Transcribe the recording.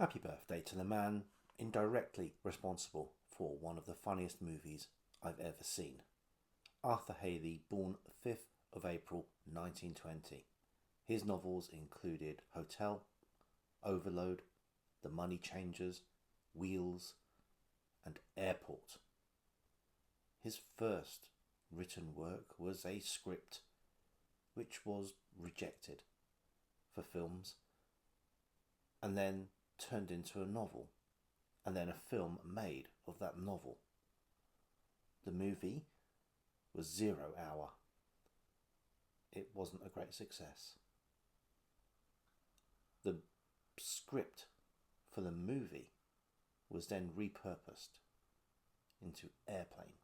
Happy birthday to the man indirectly responsible for one of the funniest movies I've ever seen. Arthur Hailey, born 5th of April 1920. His novels included Hotel, Overload, The Money Changers, Wheels, and Airport. His first written work was a script which was rejected for films and then turned into a novel, and then a film made of that novel. The movie was 0 Hour. It wasn't a great success. The script for the movie was then repurposed into Airplane.